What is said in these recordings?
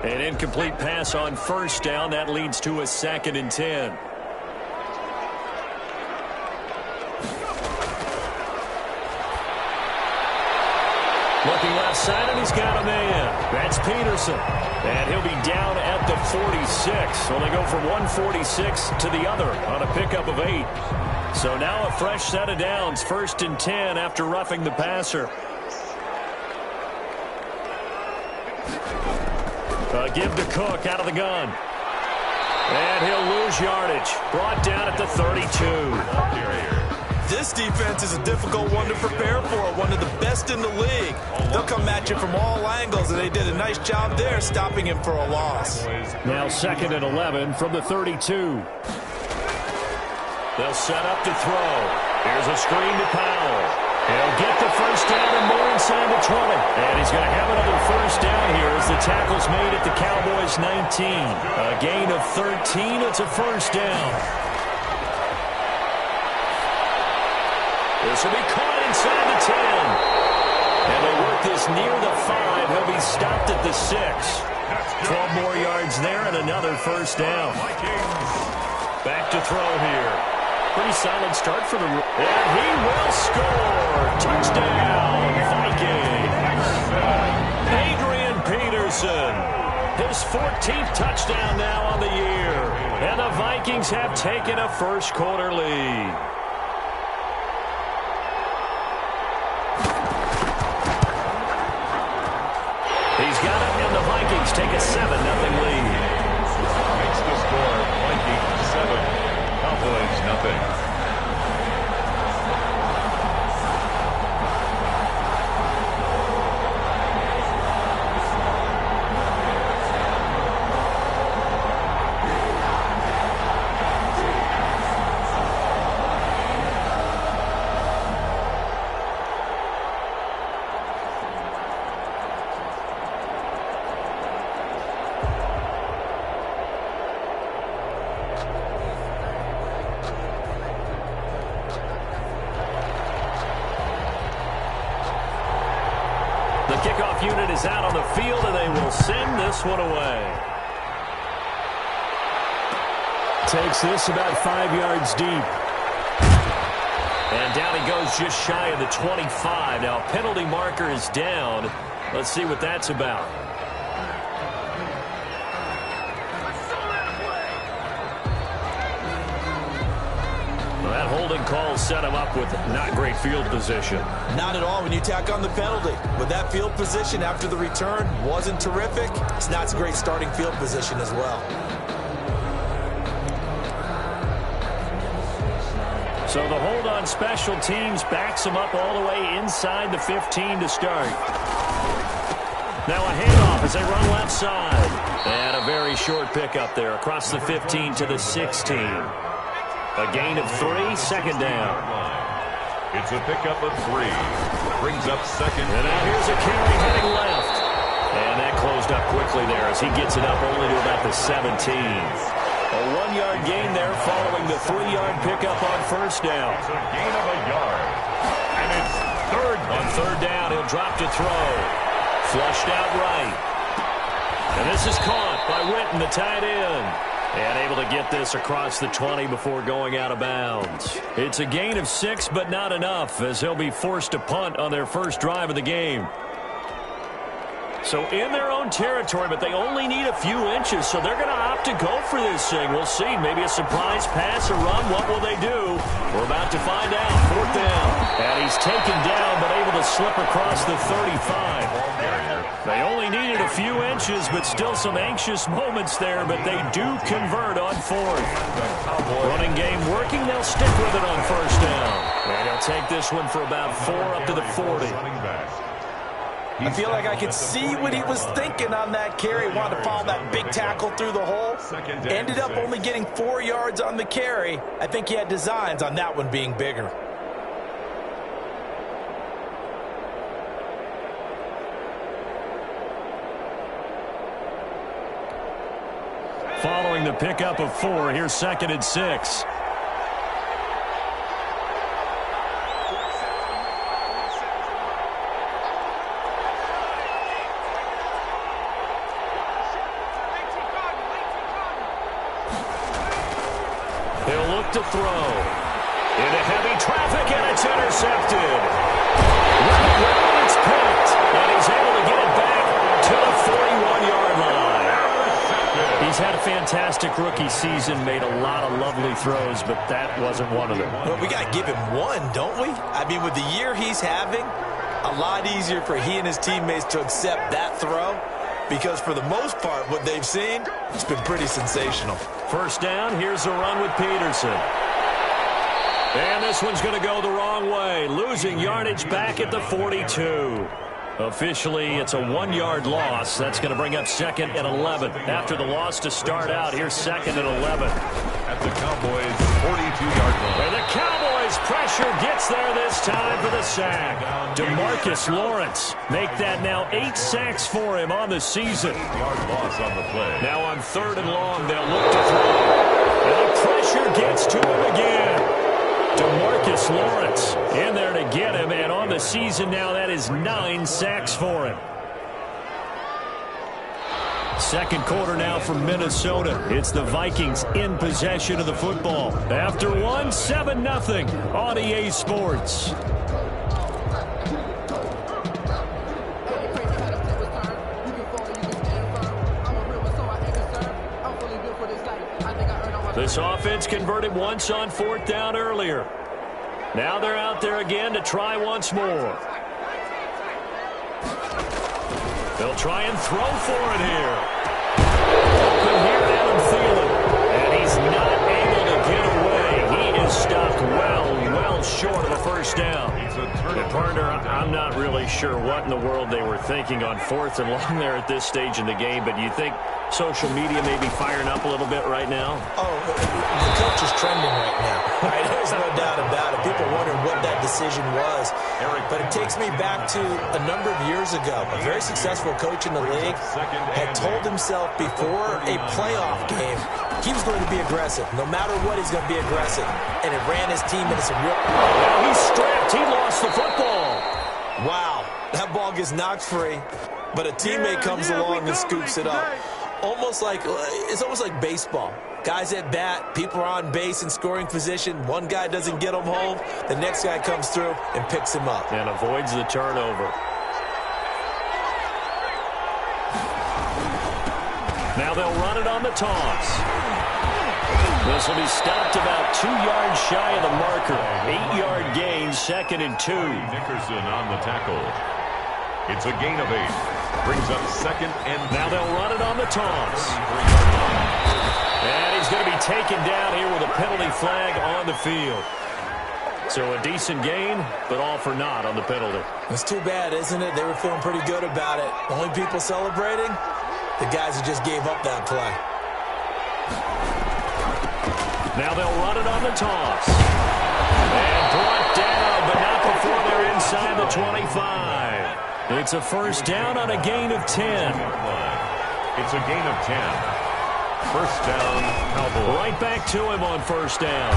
An incomplete pass on first down. That leads to a 2nd and 10. Looking left side, and he's got a man. That's Peterson. And he'll be down at the 46. So they go from 146 to the other on a pickup of 8. So now a fresh set of downs. 1st and 10 after roughing the passer. Give to Cook out of the gun. And he'll lose yardage. Brought down at the 32. This defense is a difficult one to prepare for, one of the best in the league. They'll come at you from all angles, and they did a nice job there stopping him for a loss. Now 2nd and 11 from the 32. They'll set up to throw. Here's a screen to Powell. He'll get the first down and more inside the 20. And he's going to have another first down here as the tackle's made at the Cowboys' 19. A gain of 13. It's a first down. This will be caught inside the 10. And they work this near the 5. He'll be stopped at the 6. 12 more yards there and another first down. Back to throw here. Pretty solid start for the... And he will score. Touchdown, Vikings. Adrian Peterson. His 14th touchdown now on the year. And the Vikings have taken a first-quarter lead. He's got it, and the Vikings take a 7-0 lead. Makes the score, Vikings 7, Cowboys nothing. Kickoff unit is out on the field, and they will send this one away. Takes this about 5 yards deep. And down he goes just shy of the 25. Now, penalty marker is down. Let's see what that's about. That holding call set him up with not great field position. Not at all when you tack on the penalty. But that field position after the return wasn't terrific. It's not a great starting field position as well. So the hold on special teams backs him up all the way inside the 15 to start. Now a handoff as they run left side. And a very short pickup there across the 15 to the 16. A gain of 3, second down. It's a pickup of 3. Brings up second. And now here's a carry heading left. And that closed up quickly there as he gets it up only to about the 17. A 1-yard gain there following the 3-yard pickup on first down. It's a gain of a yard. And it's third. On third down, he'll drop to throw. Flushed out right. And this is caught by Witten, the tight end. And able to get this across the 20 before going out of bounds. It's a gain of 6, but not enough, as he'll be forced to punt on their first drive of the game. So in their own territory, but they only need a few inches, so they're going to opt to go for this thing. We'll see. Maybe a surprise pass or run. What will they do? We're about to find out. Fourth down. And he's taken down, but able to slip across the 35. They only needed a few inches, but still some anxious moments there, but they do convert on fourth. Running game working. They'll stick with it on first down. And they'll take this one for about 4 up to the 40. I feel like I could see what he was thinking on that carry. Wanted to follow that big tackle through the hole. Ended up only getting 4 yards on the carry. I think he had designs on that one being bigger. Following the pickup of 4, here's 2nd and 6. to throw. Into heavy traffic, and it's intercepted. Right, it's picked, and he's able to get it back to the 41-yard line. He's had a fantastic rookie season, made a lot of lovely throws, but that wasn't one of them. Well, we got to give him one, don't we? I mean, with the year he's having, a lot easier for he and his teammates to accept that throw, because for the most part, what they've seen, it's been pretty sensational. First down, here's a run with Peterson. And this one's going to go the wrong way, losing yardage back at the 42. Officially, it's a 1-yard loss. That's going to bring up 2nd and 11. After the loss to start out, here's 2nd and 11. At the Cowboys' 42-yard line. And the Cowboys' pressure gets there this time for the sack. DeMarcus Lawrence make that now 8 sacks for him on the season. Yard loss on the play. Now on 3rd and long, they'll look to throw. And the pressure gets to him again. DeMarcus Lawrence in there to get him, and on the season now, that is 9 sacks for him. Second quarter now from Minnesota. It's the Vikings in possession of the football. After one, 7-0 on EA Sports. This offense converted once on 4th down earlier. Now they're out there again to try once more. They'll try and throw for it here. Open here, Adam Thielen. And he's not able to get away. He is stopped well short of a first down. And partner, I'm not really sure what in the world they were thinking on 4th and long there at this stage in the game, but do you think social media may be firing up a little bit right now? Oh, the coach is trending right now. Right? There's no doubt about it. People wondering what that decision was. But it takes me back to a number of years ago. A very successful coach in the league had told himself before a playoff game he was going to be aggressive. No matter what, he's going to be aggressive. And it ran his team into some real... Now he's stripped. He lost the football. Wow. That ball gets knocked free, but a teammate comes along and scoops it up. It's almost like baseball. Guys at bat, people are on base in scoring position. One guy doesn't get him home. The next guy comes through and picks him up. And avoids the turnover. Now they'll run it on the toss. This will be stopped about 2 yards shy of the marker. 8-yard gain, 2nd and 2. Nickerson on the tackle. It's a gain of 8. Brings up 2nd and 2. Now they'll run it on the toss. And he's going to be taken down here with a penalty flag on the field. So a decent gain, but all for naught on the penalty. It's too bad, isn't it? They were feeling pretty good about it. The only people celebrating, the guys who just gave up that play. Now they'll run it on the toss. And brought down, but not before they're inside the 25. It's a first down on a gain of 10. It's a gain of 10. First down, Cowboys. Right back to him on first down.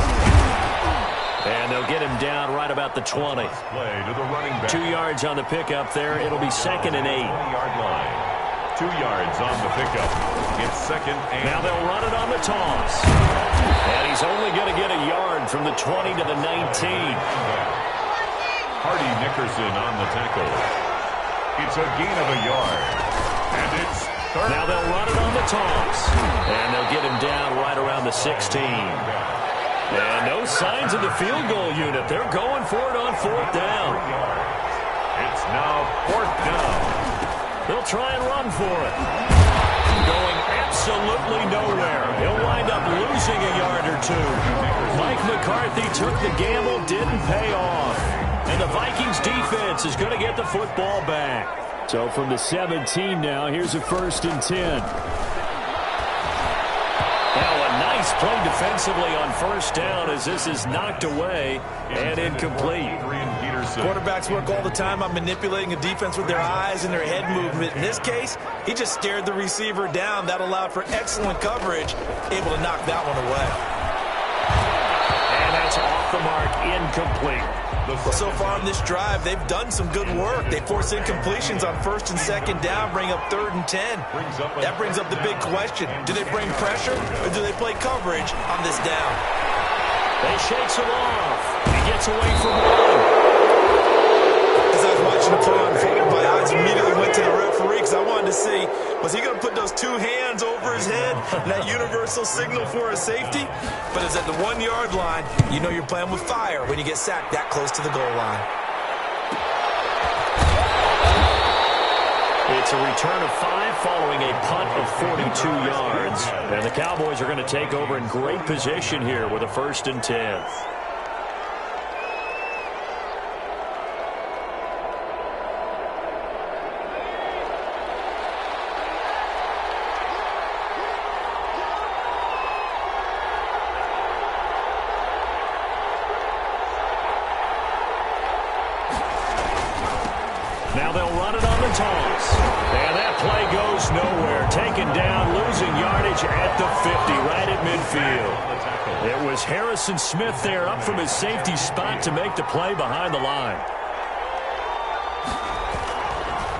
And they'll get him down right about the 20. Play to the running back. 2 yards on the pickup there. It'll be 2nd and 8. 20-yard line. 2 yards on the pickup. It's 2nd and... Now they'll run it on the toss. And he's only going to get a yard from the 20 to the 19. Hardy Nickerson on the tackle. It's a gain of a yard. And it's third. Now they'll run it on the toss. And they'll get him down right around the 16. And no signs of the field goal unit. They're going for it on 4th down. It's now 4th down. They'll try and run for it. Going absolutely nowhere. He'll wind up losing a yard or 2. Mike McCarthy took the gamble, didn't pay off. And the Vikings defense is going to get the football back. So from the 17 now, here's a 1st and 10. Now a nice play defensively on first down as this is knocked away and incomplete. Quarterbacks work all the time on manipulating a defense with their eyes and their head movement. In this case, he just stared the receiver down. That allowed for excellent coverage, able to knock that one away. And that's off the mark, incomplete. Well, so far on this drive, they've done some good work. They force incompletions on 1st and 2nd down, bring up 3rd and 10. That brings up the big question. Do they bring pressure or do they play coverage on this down? They shakes him off. He gets away from one. As I was watching the play unfold, my eyes immediately went to the referee because I wanted to see, was he going to put those two hands over his head and that universal signal for a safety? But it's at the 1 yard line. You know you're playing with fire when you get sacked that close to the goal line. It's a return of 5 following a punt of 42 yards. And the Cowboys are going to take over in great position here with a 1st and 10. Now they'll run it on the toss. And that play goes nowhere. Taken down, losing yardage at the 50, right at midfield. It was Harrison Smith there up from his safety spot to make the play behind the line.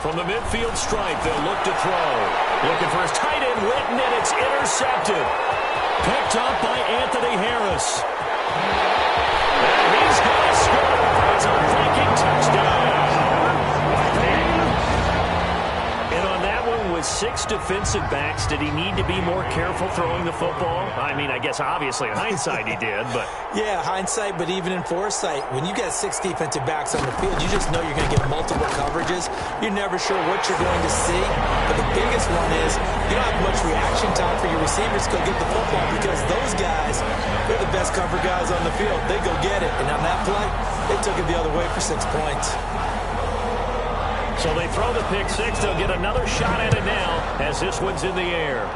From the midfield stripe, they'll look to throw. Looking for his tight end, Witten, and it's intercepted. Picked up by Anthony Harris. And he's going to score. It's a breaking touchdown. And on that one, with 6 defensive backs, did he need to be more careful throwing the football? I mean, I guess obviously in hindsight he did, but... Yeah, hindsight, but even in foresight, when you got 6 defensive backs on the field, you just know you're going to get multiple coverages. You're never sure what you're going to see. But the biggest one is you don't have much reaction time for your receivers to go get the football because those guys, they're the best cover guys on the field. They go get it. And on that play, they took it the other way for 6 points. So they throw the pick 6. They'll get another shot at it now as this one's in the air.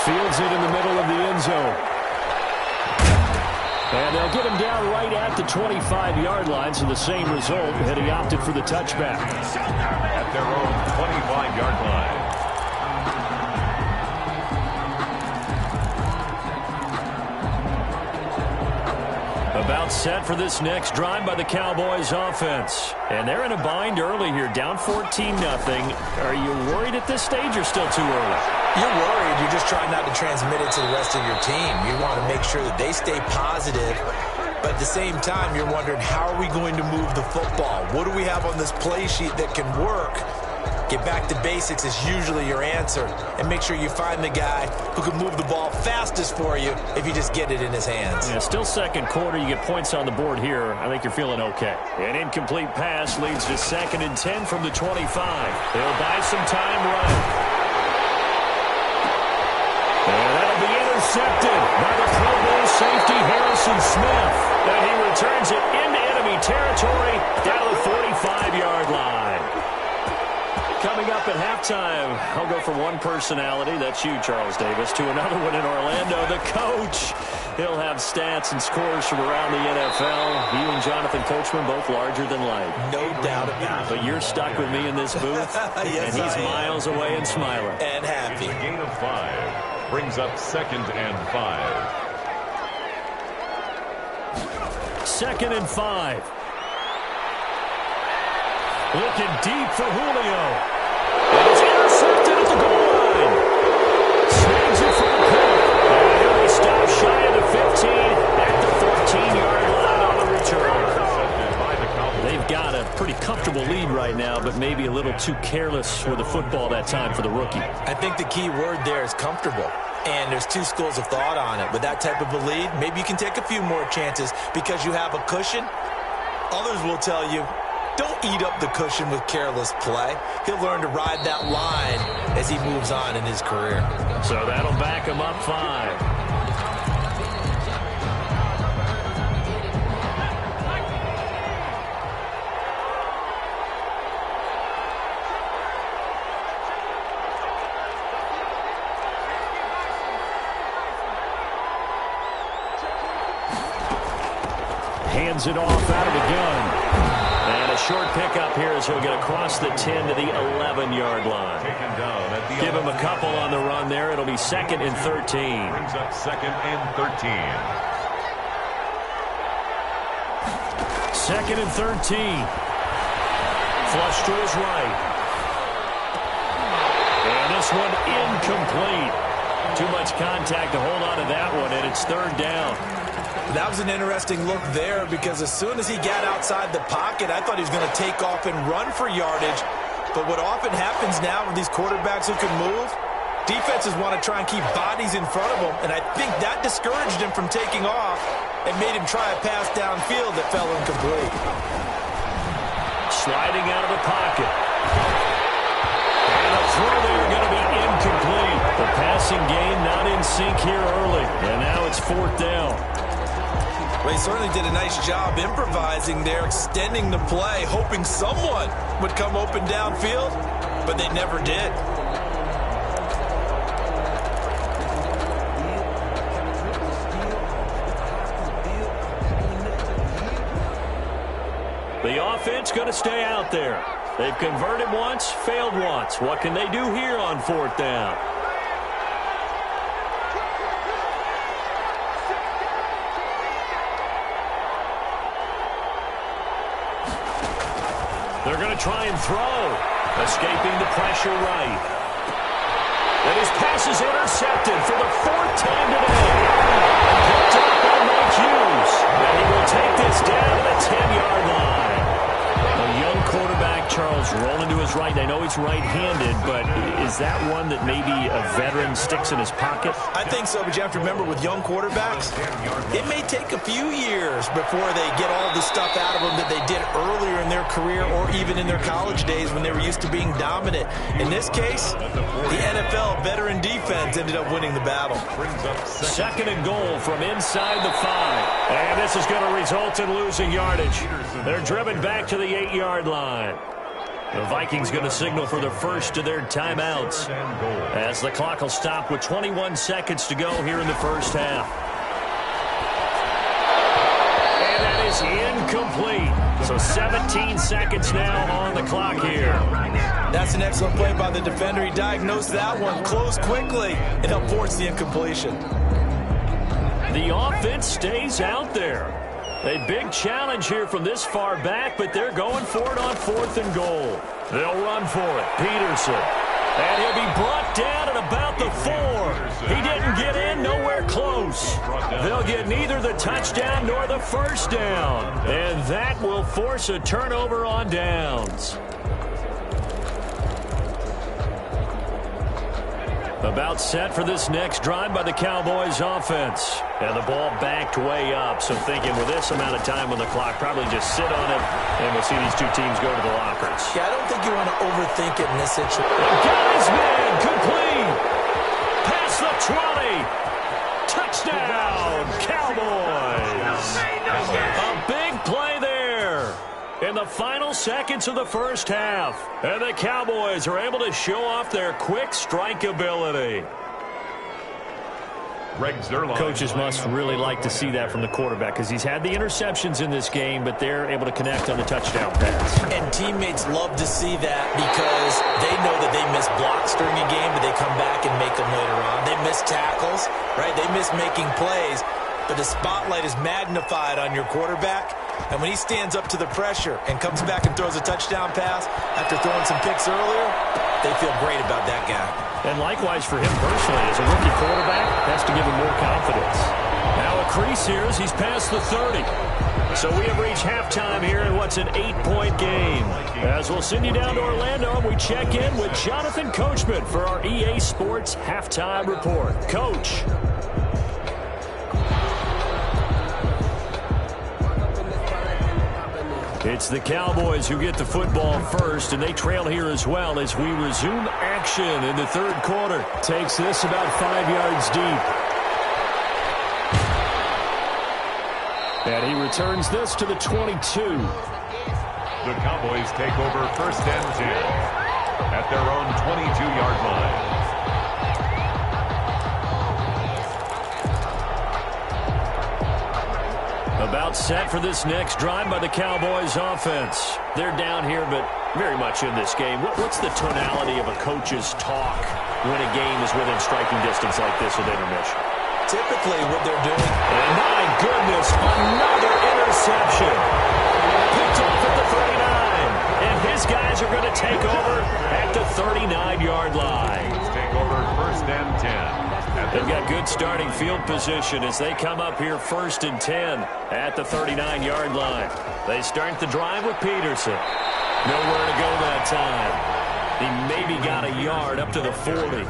Fields it in the middle of the end zone. And they'll get him down right at the 25-yard line, so the same result, and he opted for the touchback. At their own 25-yard line. About set for this next drive by the Cowboys offense. And they're in a bind early here, down 14-0. Are you worried at this stage or still too early? You're worried. You're just trying not to transmit it to the rest of your team. You want to make sure that they stay positive. But at the same time, you're wondering, how are we going to move the football? What do we have on this play sheet that can work? Get back to basics is usually your answer. And make sure you find the guy who can move the ball fastest for you if you just get it in his hands. Yeah, still second quarter. You get points on the board here. I think you're feeling okay. An incomplete pass leads to 2nd and 10 from the 25. They'll buy some time running. And that'll be intercepted by the Pro Bowl safety Harrison Smith. And he returns it into enemy territory down the 45-yard line. Coming up at halftime, I'll go from one personality, that's you, Charles Davis, to another one in Orlando, the coach. He'll have stats and scores from around the NFL. You and Jonathan Coachman both larger than life. No doubt about it. But you're stuck with me in this booth, yes, and he's miles away and smiling. And happy. A gain of 5 brings up 2nd and 5. 2nd and 5. Looking deep for Julio. And it's intercepted at the goal line. Snags it for the pick. And he'll be stopped shy of the 15 at the 14-yard line on the return. They've got a pretty comfortable lead right now, but maybe a little too careless with the football that time for the rookie. I think the key word there is comfortable. And there's 2 schools of thought on it. With that type of a lead, maybe you can take a few more chances because you have a cushion. Others will tell you, don't eat up the cushion with careless play. He'll learn to ride that line as he moves on in his career. So that'll back him up 5. Hands it off out of the gun. And a short pickup here as he'll get across the 10 to the 11-yard line. Give him a couple on the run there. It'll be 2nd and 13. Brings up 2nd and 13. 2nd and 13. Flush to his right. And this one incomplete. Too much contact to hold on to that one, and it's third down. That was an interesting look there because as soon as he got outside the pocket, I thought he was going to take off and run for yardage. But what often happens now with these quarterbacks who can move, defenses want to try and keep bodies in front of them, and I think that discouraged him from taking off and made him try a pass downfield that fell incomplete. Sliding out of the pocket. And the throw there going to be incomplete. The passing game not in sync here early, and now it's fourth down. Well, he certainly did a nice job improvising there, extending the play, hoping someone would come open downfield, but they never did. The offense going to stay out there. They've converted once, failed once. What can they do here on fourth down? They're going to try and throw. Escaping the pressure right. And his pass is intercepted for the fourth time today. Picked up by Mike Hughes. And he will take this down to the 10-yard line. A young quarterback, Charles, rolling to his right. I know he's right-handed, but is that one that maybe a veteran sticks in his pocket? I think so, but you have to remember with young quarterbacks, it may take a few years before they get all the stuff out of them that they did earlier in their career or even in their college days when they were used to being dominant. In this case, the NFL veteran defense ended up winning the battle. Second and goal from inside the 5. And this is going to result in losing yardage. They're driven back to the 8-yard line. The Vikings going to signal for the first of their timeouts as the clock will stop with 21 seconds to go here in the first half. And that is incomplete. So 17 seconds now on the clock here. That's an excellent play by the defender. He diagnosed that one, closed quickly, and helped force the incompletion. The offense stays out there. A big challenge here from this far back, but they're going for it on fourth and goal. They'll run for it. Peterson. And he'll be brought down at about the 4. He didn't get in, nowhere close. They'll get neither the touchdown nor the first down. And that will force a turnover on downs. About set for this next drive by the Cowboys offense. And the ball backed way up. So thinking with this amount of time on the clock, probably just sit on it, and we'll see these two teams go to the lockers. Yeah, I don't think you want to overthink it in this situation. Got his man complete. Past the 20. Touchdown, Cowboys. A big play there in the final seconds of the first half. And the Cowboys are able to show off their quick strike ability. Coaches must really like to see that from the quarterback because he's had the interceptions in this game, but they're able to connect on the touchdown pass. And teammates love to see that because they know that they miss blocks during a game, but they come back and make them later on. They miss tackles, right? They miss making plays, but the spotlight is magnified on your quarterback. And when he stands up to the pressure and comes back and throws a touchdown pass after throwing some picks earlier, they feel great about that guy. And likewise for him personally, as a rookie quarterback, has to give him more confidence. Now a crease here as he's past the 30. So we have reached halftime here in what's an 8-point game. As we'll send you down to Orlando, we check in with Jonathan Coachman for our EA Sports Halftime Report. Coach. It's the Cowboys who get the football first, and they trail here as well as we resume action in the third quarter. Takes this about 5 yards deep. And he returns this to the 22. The Cowboys take over first and 10 at their own 22-yard line. About set for this next drive by the Cowboys offense. They're down here, but very much in this game. What's the tonality of a coach's talk when a game is within striking distance like this with intermission? Typically what they're doing. And my goodness, another interception. Picked off at the 39. And his guys are going to take over at the 39-yard line. over first and 10. They've got good starting field position as they come up here 1st and 10 at the 39-yard line. They start the drive with Peterson. Nowhere to go that time. He maybe got a yard up to the 40.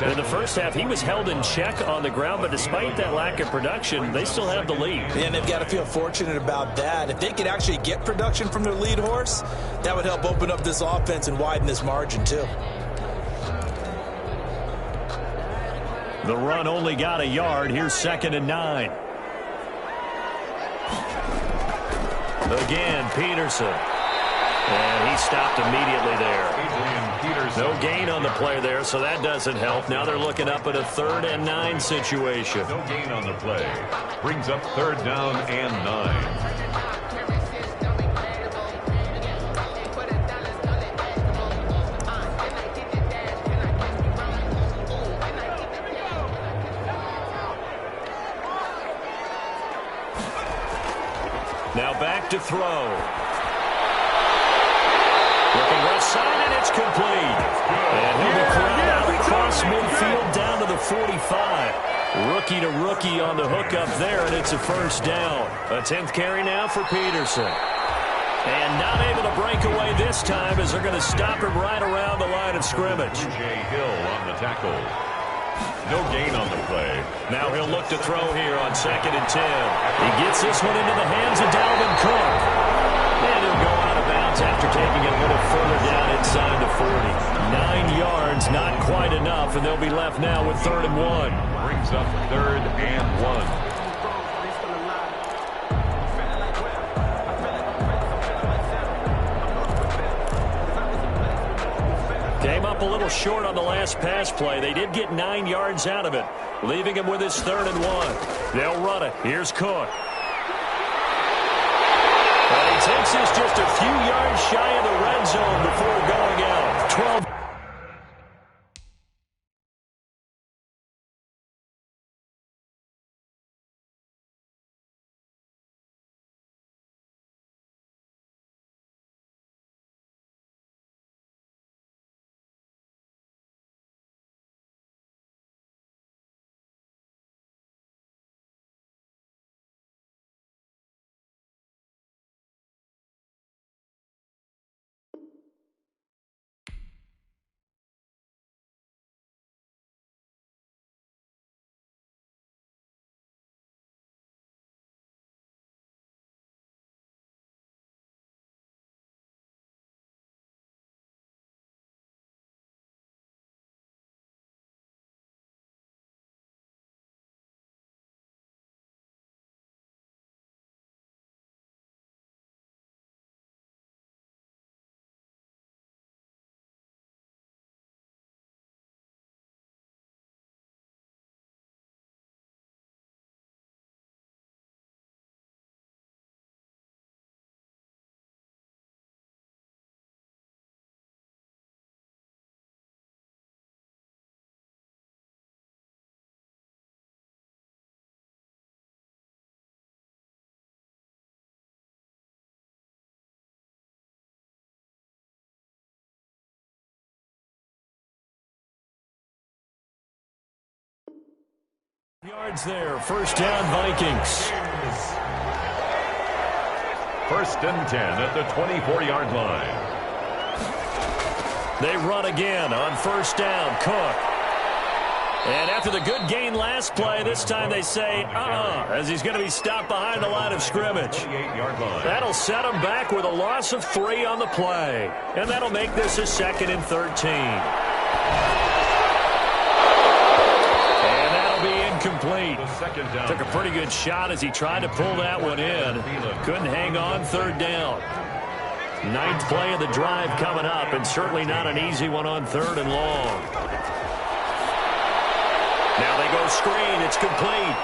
In the first half, he was held in check on the ground, but despite that lack of production, they still have the lead. And they've got to feel fortunate about that. If they could actually get production from their lead horse, that would help open up this offense and widen this margin too. The run only got a yard. Here's 2nd and 9. Again, Peterson. And he stopped immediately there. No gain on the play there, so that doesn't help. Now they're looking up at a 3rd and 9 situation. No gain on the play. Brings up 3rd down and 9. Now back to throw. Looking left side, and it's complete. And he'll be corralled out across midfield down to the 45. Rookie to rookie on the hook up there, and it's a 1st down. A 10th carry now for Peterson. And not able to break away this time as they're going to stop him right around the line of scrimmage. Hill on the tackle. No gain on the play. Now he'll look to throw here on 2nd and 10. He gets this one into the hands of Dalvin Cook. And he'll go out of bounds after taking it a little further down inside the 40. 9 yards, not quite enough, and they'll be left now with 3rd and 1. Brings up 3rd and 1. Came up a little short on the last pass play. They did get 9 yards out of it, leaving him with his 3rd and 1. They'll run it. Here's Cook. And he takes this just a few yards shy of the red zone before going out. 12. Yards there. 1st down, Vikings. 1st and 10 at the 24-yard line. They run again on 1st down. Cook. And after the good gain last play, this time they say, as he's going to be stopped behind the line of scrimmage. That'll set him back with a loss of 3 on the play. And that'll make this a 2nd and 13. Complete. Took a pretty good shot as he tried to pull that one in. Couldn't hang on 3rd down. 9th play of the drive coming up, and certainly not an easy one on 3rd and long. Now they go screen. It's complete.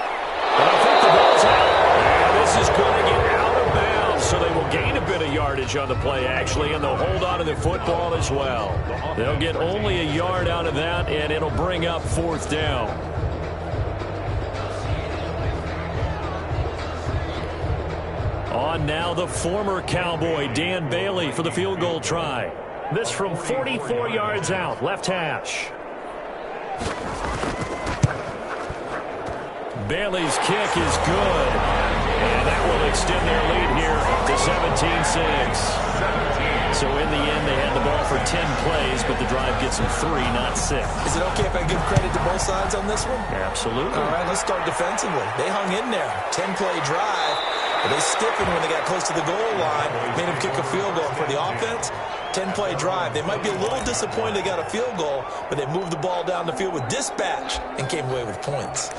And I think the ball's out. And this is going to get out of bounds, so they will gain a bit of yardage on the play, actually, and they'll hold on to the football as well. They'll get only a yard out of that, and it'll bring up 4th down. On now the former Cowboy, Dan Bailey, for the field goal try. This from 44 yards out, left hash. Bailey's kick is good. And that will extend their lead here to 17-6. So in the end, they had the ball for 10 plays, but the drive gets them 3, not 6. Is it okay if I give credit to both sides on this one? Absolutely. All right, let's start defensively. They hung in there. 10-play drive. But they stiffened when they got close to the goal line, made them kick a field goal. For the offense, 10-play drive. They might be a little disappointed they got a field goal, but they moved the ball down the field with dispatch and came away with points.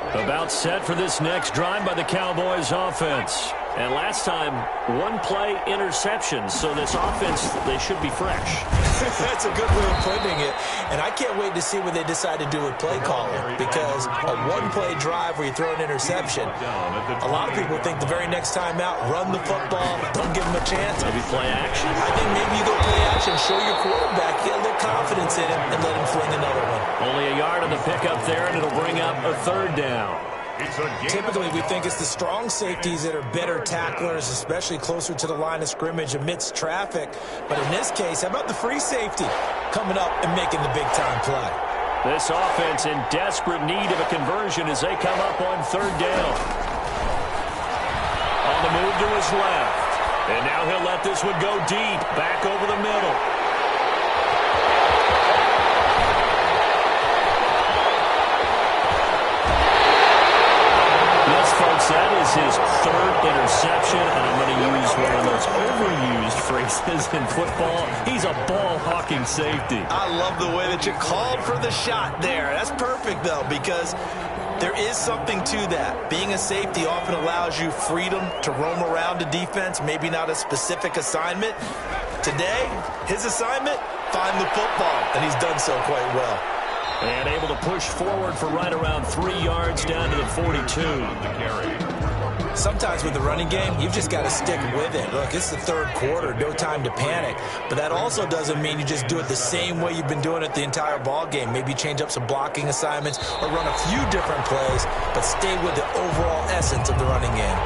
About set for this next drive by the Cowboys offense. And last time, one-play interception. So this offense, they should be fresh. That's a good way of putting it. And I can't wait to see what they decide to do with play calling. Because a one-play drive where you throw an interception, a lot of people think the very next time out, run the football, don't give them a chance. Maybe play action. I think maybe you go play action, show your quarterback, get a little confidence in him, and let him fling another one. Only a yard on the pickup there, and it'll bring up a third down. Typically, we think it's the strong safeties that are better tacklers, especially closer to the line of scrimmage amidst traffic. But in this case, how about the free safety coming up and making the big-time play? This offense in desperate need of a conversion as they come up on third down. On the move to his left. And now he'll let this one go deep, back over the middle. Folks, that is his third interception, and I'm going to use one of those overused phrases in football. He's a ball-hawking safety. I love the way that you called for the shot there. That's perfect, though, because there is something to that. Being a safety often allows you freedom to roam around the defense, maybe not a specific assignment. Today, his assignment, find the football, and he's done so quite well. And able to push forward for right around 3 yards down to the 42. Sometimes with the running game, you've just got to stick with it. Look, it's the third quarter, no time to panic. But that also doesn't mean you just do it the same way you've been doing it the entire ball game. Maybe change up some blocking assignments or run a few different plays, but stay with the overall essence of the running game.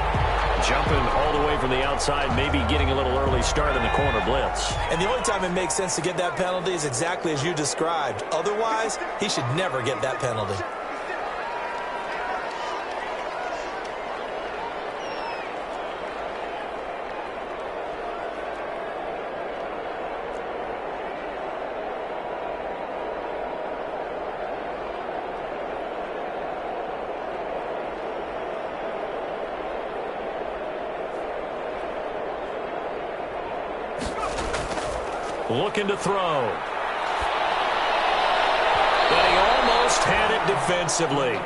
Jumping all the way from the outside, maybe getting a little early start in the corner blitz. And the only time it makes sense to get that penalty is exactly as you described. Otherwise, he should never get that penalty. Looking to throw. But he almost had it defensively.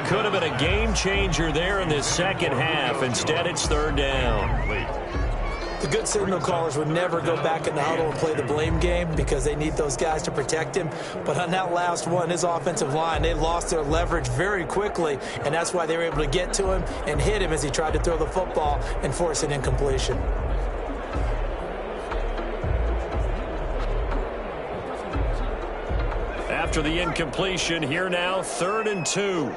Could have been a game changer there in this second half. Instead, it's third down. The good signal callers would never go back in the huddle and play the blame game because they need those guys to protect him. But on that last one, his offensive line, they lost their leverage very quickly, and that's why they were able to get to him and hit him as he tried to throw the football and force an incompletion. After the incompletion, here now, 3rd and 2.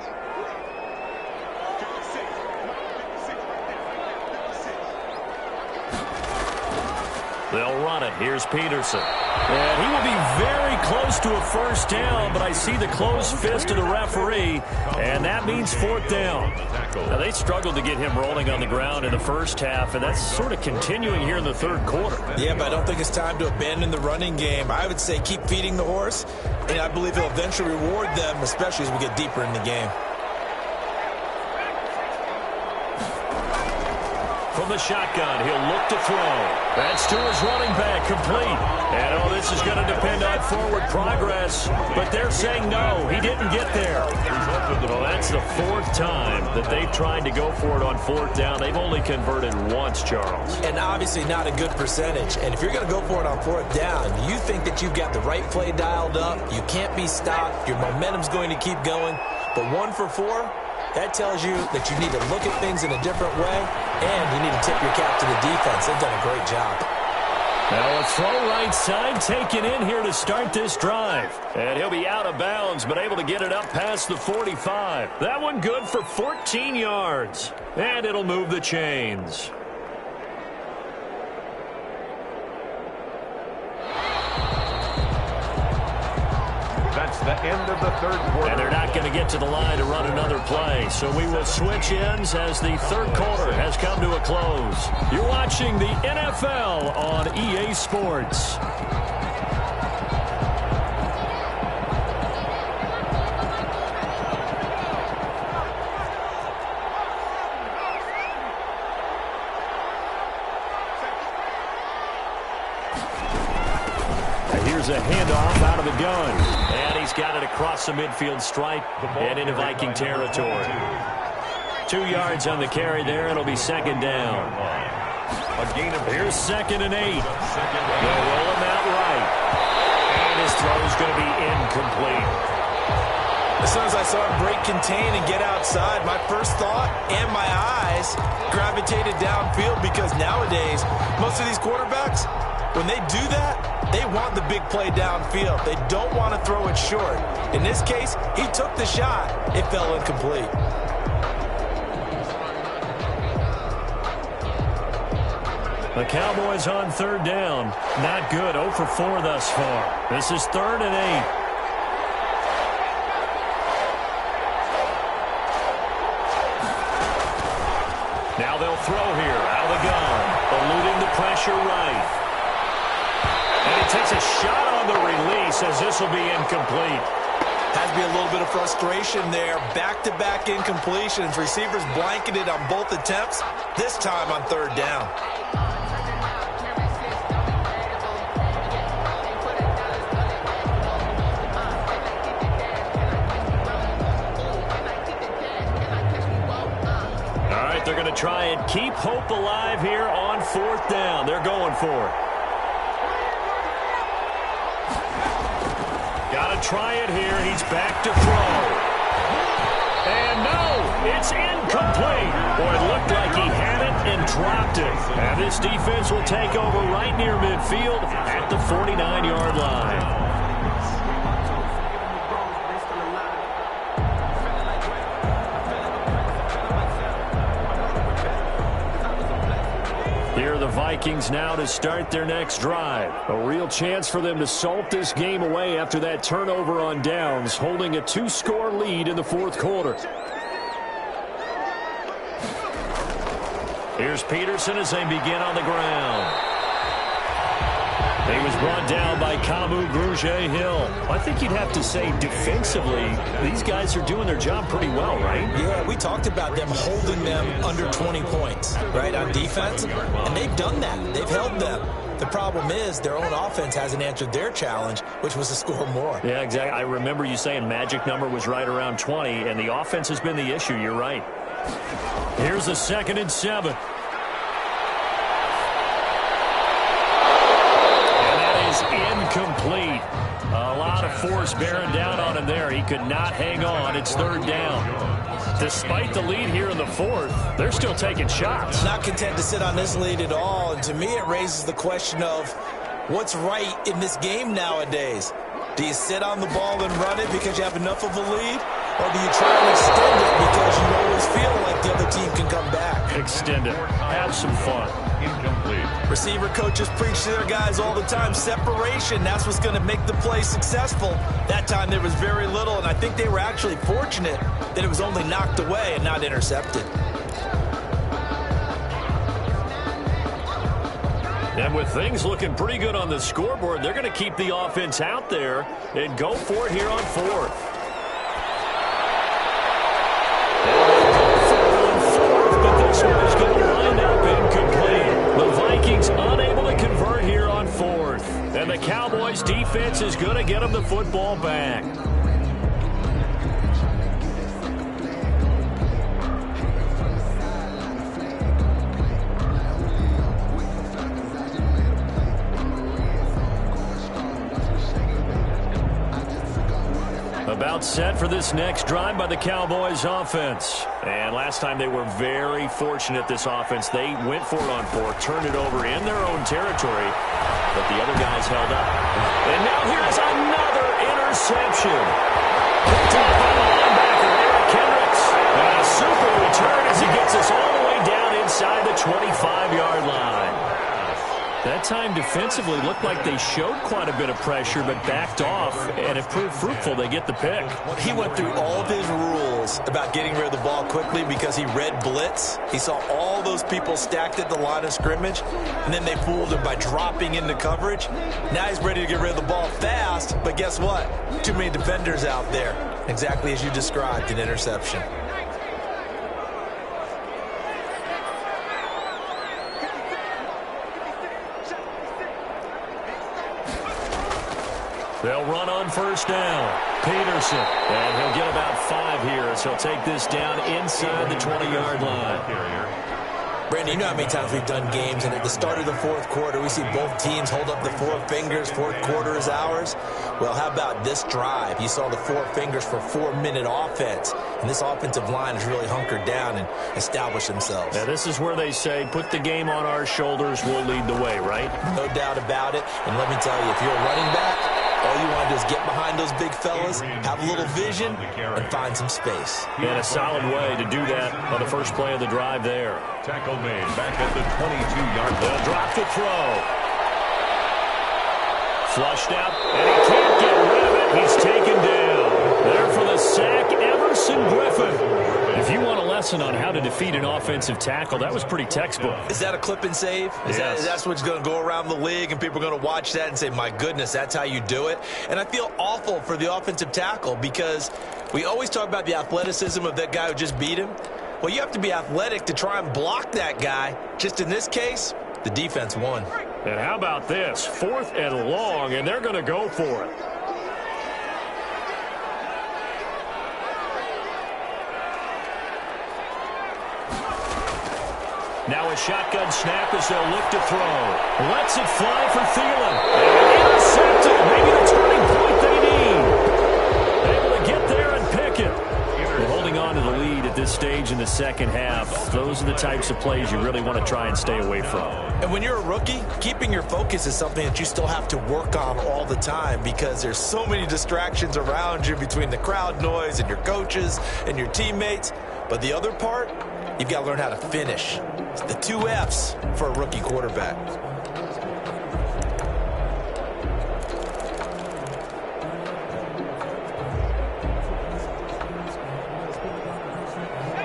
They'll run it. Here's Peterson. And he will be very close to a first down, but I see the closed fist of the referee, and that means 4th down. Now, they struggled to get him rolling on the ground in the first half, and that's sort of continuing here in the third quarter. Yeah, but I don't think it's time to abandon the running game. I would say keep feeding the horse, and I believe he'll eventually reward them, especially as we get deeper in the game. From the shotgun, he'll look to throw. That's to his running back, complete. And, oh, this is going to depend on forward progress. But they're saying no, he didn't get there. Well, that's the 4th time that they've tried to go for it on 4th down. They've only converted once, Charles. And obviously not a good percentage. And if you're going to go for it on 4th down, you think that you've got the right play dialed up. You can't be stopped. Your momentum's going to keep going. But 1 for 4? That tells you that you need to look at things in a different way, and you need to tip your cap to the defense. They've done a great job. Now a throw right side taken in here to start this drive. And he'll be out of bounds, but able to get it up past the 45. That one good for 14 yards. And it'll move the chains. the end of the third quarter. And they're not going to get to the line to run another play. So we will switch ends as the third quarter has come to a close. You're watching the NFL on EA Sports. Here's a handoff out of the gun. And he's got it across the midfield stripe and into Viking territory. 2 yards on the carry there. It'll be second down. Here's 2nd and 8. They'll roll him out right. And his throw is going to be incomplete. As soon as I saw him break contain and get outside, my first thought and my eyes gravitated downfield, because nowadays, most of these quarterbacks, when they do that, they want the big play downfield. They don't want to throw it short. In this case, he took the shot. It fell incomplete. The Cowboys on third down. Not good. 0 for 4 thus far. This is 3rd and 8. Now they'll throw here out of the gun. Eluding the pressure right. And he takes a shot on the release as this will be incomplete. Has to be a little bit of frustration there. Back-to-back incompletions. Receivers blanketed on both attempts, this time on third down. All right, they're going to try and keep hope alive here on 4th down. They're going for it. Got to try it here. He's back to throw. And no, it's incomplete. Boy, it looked like he had it and dropped it. And this defense will take over right near midfield at the 49-yard line. Here are the Vikings now to start their next drive. A real chance for them to salt this game away after that turnover on downs, holding a 2-score lead in the 4th quarter. Here's Peterson as they begin on the ground. He was brought down by Kamu Grugier-Hill. I think you'd have to say defensively, these guys are doing their job pretty well, right? Yeah, we talked about them holding them under 20 points, right, on defense. And they've done that. They've held them. The problem is their own offense hasn't answered their challenge, which was to score more. Yeah, exactly. I remember you saying magic number was right around 20, and the offense has been the issue. You're right. Here's a 2nd and 7. Incomplete. A lot of force bearing down on him there. He could not hang on. It's 3rd down. Despite the lead here in the 4th, they're still taking shots. Not content to sit on this lead at all. And to me, it raises the question of what's right in this game nowadays. Do you sit on the ball and run it because you have enough of a lead? Or do you try and extend it because you always feel like the other team can come back? Extend it. Have some fun. Incomplete. Receiver coaches preach to their guys all the time. Separation, that's what's going to make the play successful. That time there was very little, and I think they were actually fortunate that it was only knocked away and not intercepted. And with things looking pretty good on the scoreboard, they're going to keep the offense out there and go for it here on 4th. But this one is going to wind up incomplete. The Vikings unable to convert here on 4th. And the Cowboys defense is going to get them the football back. About set for this next drive by the Cowboys offense. And last time they were very fortunate, this offense. They went for it on 4th, turned it over in their own territory, but the other guys held up. And now here's another interception. Picked up by the linebacker, Eric Kendricks. And a super return as he gets us all the way down inside the 25-yard line. That time defensively looked like they showed quite a bit of pressure but backed off, and it proved fruitful. They get the pick. He went through all of his rules about getting rid of the ball quickly because he read blitz. He saw all those people stacked at the line of scrimmage, and then they fooled him by dropping into coverage. Now he's ready to get rid of the ball fast, but guess what? Too many defenders out there. Exactly as you described, an interception. They'll run on first down. Peterson. And he'll get about 5 here, so he'll take this down inside the 20-yard line. Brandon, you know how many times we've done games, and at the start of the fourth quarter, we see both teams hold up the 4 fingers, fourth quarter is ours. Well, how about this drive? You saw the 4 fingers for 4-minute offense, and this offensive line has really hunkered down and established themselves. Now, this is where they say, put the game on our shoulders, we'll lead the way, right? No doubt about it, and let me tell you, if you're a running back, all you want to do is get behind those big fellas, have a little vision, and find some space. And a solid way to do that on the first play of the drive there. Tackle made back at the 22-yard line. They'll drop the throw. Flushed out, and he can't get rid of it. He's taken down. There for the sack, Emerson Griffin. If you want a lesson on how to defeat an offensive tackle, that was pretty textbook. Is that a clip and save? Yes. That's what's going to go around the league, and people are going to watch that and say, my goodness, that's how you do it? And I feel awful for the offensive tackle because we always talk about the athleticism of that guy who just beat him. Well, you have to be athletic to try and block that guy. Just in this case, the defense won. And how about this? 4th and long, and they're going to go for it. Now a shotgun snap as they'll look to throw. Lets it fly for Thielen. And intercepted. Maybe the turning point they need. Able to get there and pick it. We're holding on to the lead at this stage in the second half. Those are the types of plays you really want to try and stay away from. And when you're a rookie, keeping your focus is something that you still have to work on all the time because there's so many distractions around you between the crowd noise and your coaches and your teammates. But the other part, you've got to learn how to finish. It's the 2 F's for a rookie quarterback.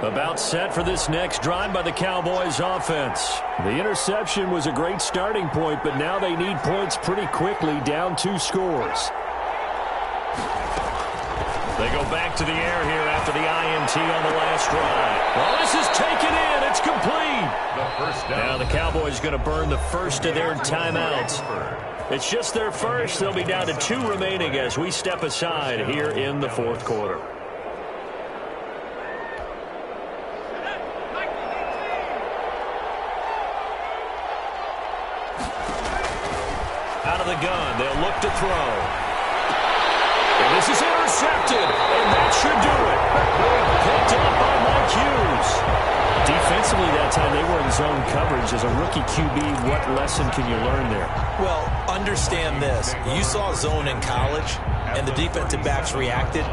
About set for this next drive by the Cowboys offense. The interception was a great starting point, but now they need points pretty quickly, down 2 scores. They go back to the air here after the INT on the last drive. Well, this is taken in. It's complete. The first down. Now the Cowboys going to burn the first of their timeouts. It's just their first. They'll be down to 2 remaining as we step aside here in the fourth quarter. Out of the gun, they'll look to throw. And this is intercepted, and that should do it. Picked up by Mike Hughes. Defensively that time, they were in zone coverage. As a rookie QB, what lesson can you learn there? Well, understand this. You saw zone in college, and the defensive backs reacted,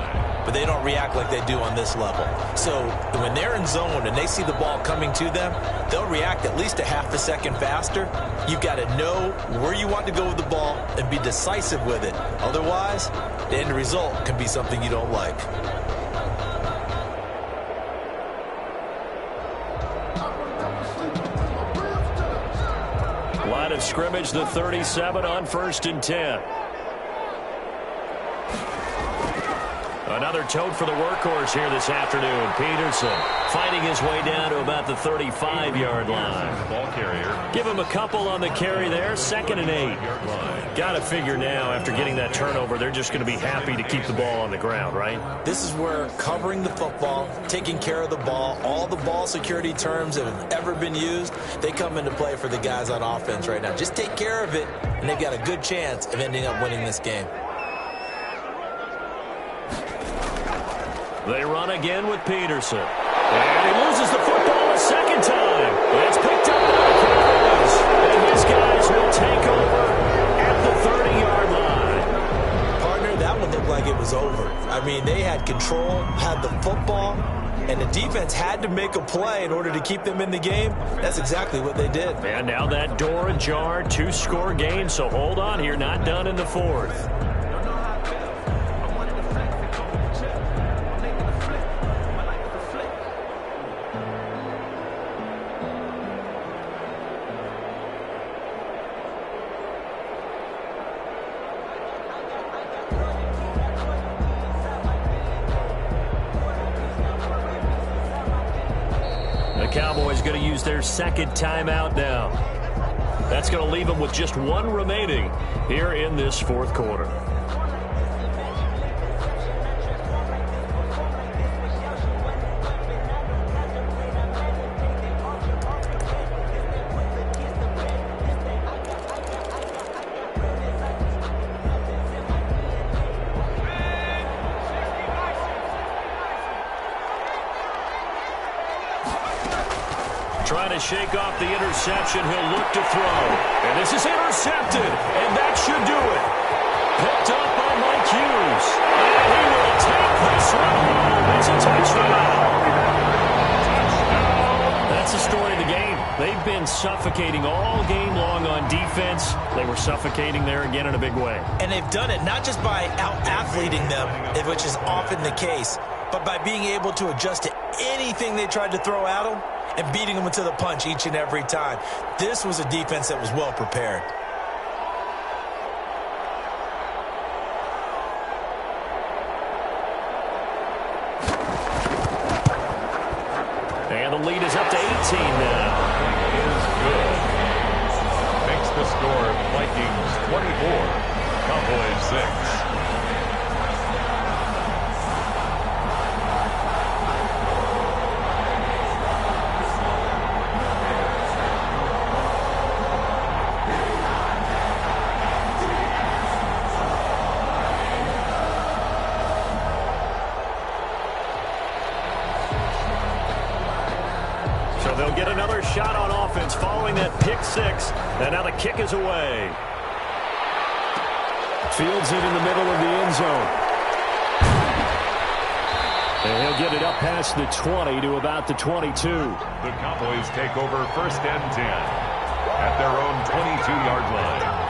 but they don't react like they do on this level. So when they're in zone and they see the ball coming to them, they'll react at least a half a second faster. You've got to know where you want to go with the ball and be decisive with it. Otherwise, the end result can be something you don't like. Line of scrimmage, the 37 on 1st and 10. Another tote for the workhorse here this afternoon. Peterson fighting his way down to about the 35-yard line. Ball carrier. Give him a couple on the carry there. 2nd and 8. Got to figure now, after getting that turnover, they're just going to be happy to keep the ball on the ground, right? This is where covering the football, taking care of the ball, all the ball security terms that have ever been used, they come into play for the guys on offense right now. Just take care of it, and they've got a good chance of ending up winning this game. They run again with Peterson. And he loses the football a second time. It's picked up by the Cowboys. And his guys will take over at the 30-yard line. Partner, that one looked like it was over. I mean, they had control, had the football, and the defense had to make a play in order to keep them in the game. That's exactly what they did. And now that door ajar, 2-score game, so hold on here, not done in the fourth. Cowboys going to use their second timeout now. That's going to leave them with just one remaining here in this fourth quarter. Trying to shake off the interception. He'll look to throw. And this is intercepted. And that should do it. Picked up by Mike Hughes. And he will take this one home. It's a touchdown. That's the story of the game. They've been suffocating all game long on defense. They were suffocating there again in a big way. And they've done it not just by out-athleting them, which is often the case, but by being able to adjust to anything they tried to throw at them and beating them to the punch each and every time. This was a defense that was well prepared. And the lead is up to 18 now. Is good. Makes the score Vikings 24, Cowboys 6. They'll get another shot on offense following that pick six. And now the kick is away. Fields it in the middle of the end zone. And he'll get it up past the 20 to about the 22. The Cowboys take over first and 10 at their own 22-yard line.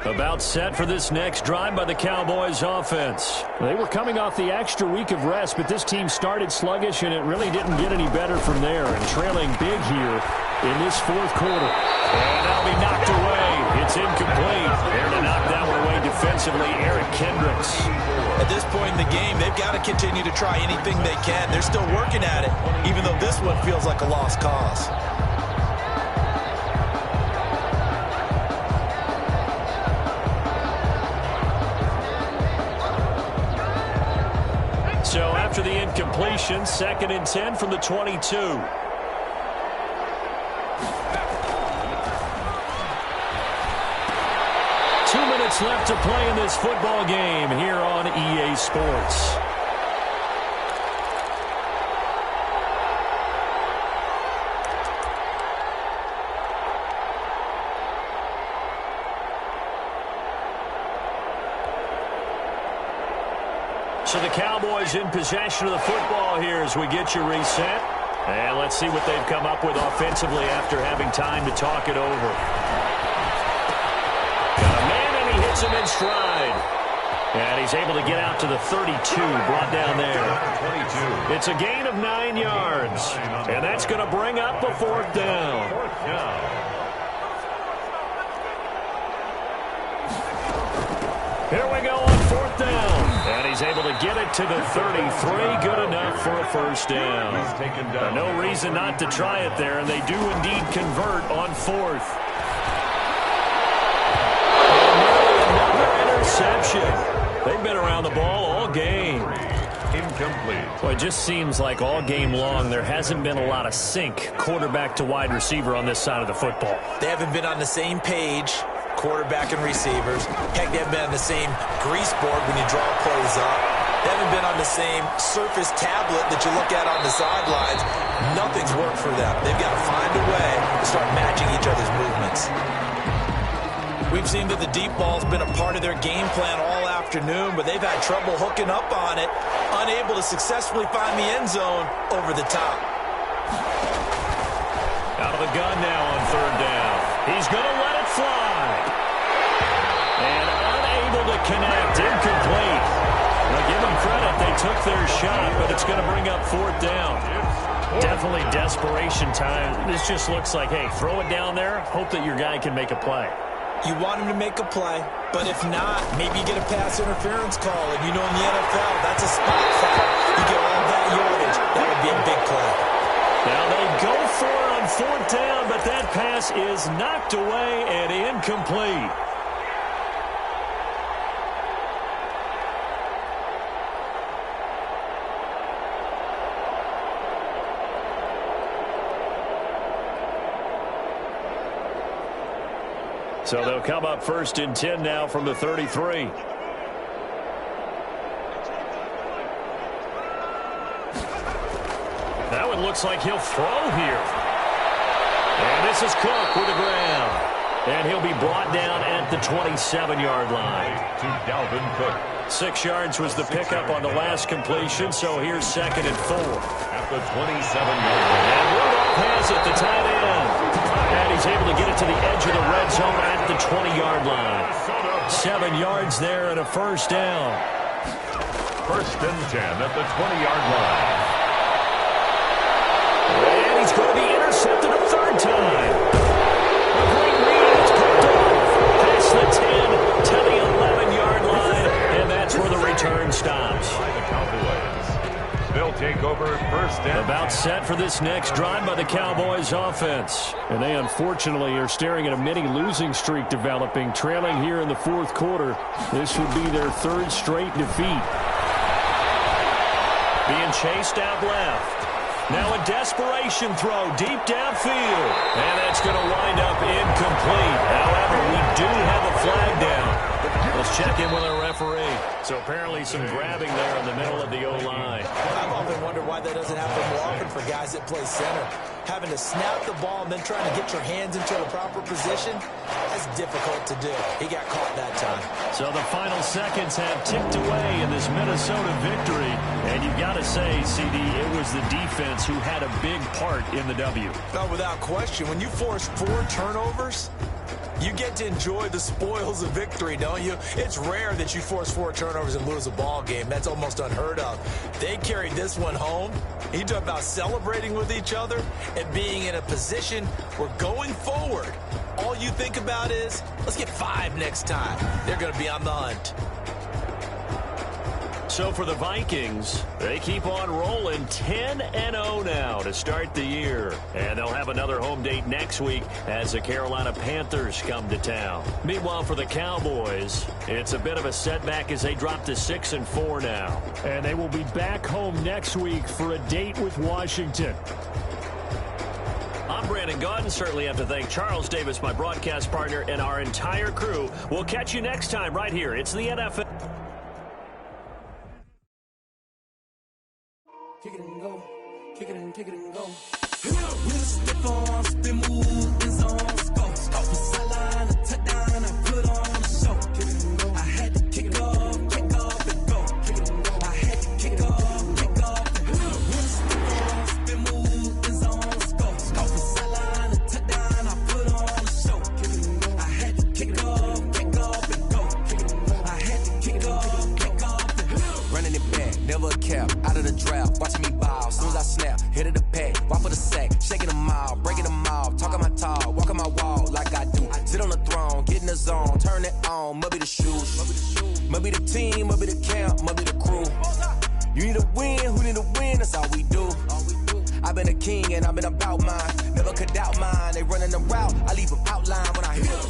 About set for this next drive by the Cowboys offense. They were coming off the extra week of rest, but this team started sluggish, and it really didn't get any better from there. And trailing big here in this fourth quarter. And that'll be knocked away. It's incomplete. There to knock that one away defensively, Eric Kendricks. At this point in the game, they've got to continue to try anything they can. They're still working at it, even though this one feels like a lost cause. So after the incompletion, 2nd and 10 from the 22. 2 minutes left to play in this football game here on EA Sports. So the Cowboys in possession of the football here as we get you reset. And let's see what they've come up with offensively after having time to talk it over. Got a man, and he hits him in stride. And he's able to get out to the 32, brought down there. 22. It's a gain of 9 yards. And that's going to bring up a 4th down. Here we go on 4th down. And he's able to get it to the 33. Good enough for a 1st down. No reason not to try it there, and they do indeed convert on 4th. And another interception. They've been around the ball all game. incomplete. Well, it just seems like all game long there hasn't been a lot of sync quarterback to wide receiver on this side of the football. They haven't been on the same page, quarterback and receivers. Heck, they haven't been on the same grease board when you draw plays up. They haven't been on the same surface tablet that you look at on the sidelines. Nothing's worked for them. They've got to find a way to start matching each other's movements. We've seen that the deep ball's been a part of their game plan all afternoon, but they've had trouble hooking up on it, unable to successfully find the end zone over the top. Out of the gun now on third down. He's going to let it fly. And unable to connect, incomplete. Now give them credit, they took their shot, but it's going to bring up fourth down. Definitely desperation time. This just looks like, hey, throw it down there, hope that your guy can make a play. You want him to make a play, but if not, maybe you get a pass interference call. And you know in the NFL, that's a spot foul. You get all that yardage. That would be a big play. Now they go for it on fourth down, but that pass is knocked away and incomplete. So they'll come up first and 10 now from the 33. That one looks like he'll throw here. And this is Cook with the ground. And he'll be brought down at the 27-yard line. To Dalvin Cook. 6 yards was the pickup on the last completion, so here's second and 4. At the 27-yard line. And Rudolph has it, the tight end. And he's able to get it to the edge of the red zone at the 20-yard line. 7 yards there and a first down. First and 10 at the 20-yard line. And he's going to be intercepted a third time. A great read. It's picked off. Past the 10 to the 11-yard line. And that's where the return stops. By the Cowboys. They'll take over first and About set for this next drive by the Cowboys offense. And they unfortunately are staring at a mini losing streak developing, trailing here in the fourth quarter. This would be their third straight defeat. Being chased out left. Now a desperation throw deep downfield. And that's going to wind up incomplete. However, we do have a flag down. Let's check in with our referee. So apparently some grabbing there in the middle of the O-line. I've often wondered why that doesn't happen more often for guys that play center. Having to snap the ball and then trying to get your hands into the proper position, that's difficult to do. He got caught that time. So the final seconds have ticked away in this Minnesota victory. And you've got to say, CD, it was the defense who had a big part in the W. No, without question. When you force 4 turnovers, you get to enjoy the spoils of victory, don't you? It's rare that you force 4 turnovers and lose a ball game. That's almost unheard of. They carried this one home. You talk about celebrating with each other and being in a position where going forward, all you think about is, let's get 5 next time. They're going to be on the hunt. So for the Vikings, they keep on rolling 10-0 now to start the year. And they'll have another home date next week as the Carolina Panthers come to town. Meanwhile, for the Cowboys, it's a bit of a setback as they drop to 6-4 now. And they will be back home next week for a date with Washington. I'm Brandon Gaudin. Certainly have to thank Charles Davis, my broadcast partner, and our entire crew. We'll catch you next time right here. It's the NFL. Kick it and go, kick it and go. Wrist the phone, spin move, is on scope. Off the sideline, a touchdown, I put on a show. Kick it and go. I had to kick off and go. Kick it and go. I had to kick off and go. Wrist the phone, spin move, is on scope. Off the sideline, a touchdown, I put on a show. Kick it and go. I had to kick off and go. Kick it and go. I had to kick off and go. Running it back, never a cap, out of the draft. Watching me ball, soon as I snap, hit of the pack, walk for the sack, shaking them out, breaking them off, talking my talk, walking my wall like I do. Sit on the throne, get in the zone, turn it on, must be the shoes, must be the team, must be the camp, must be the crew. You need a win, who need a win, that's all we do. I've been a king and I've been about mine, never could doubt mine. They running the route, I leave them outline when I hit.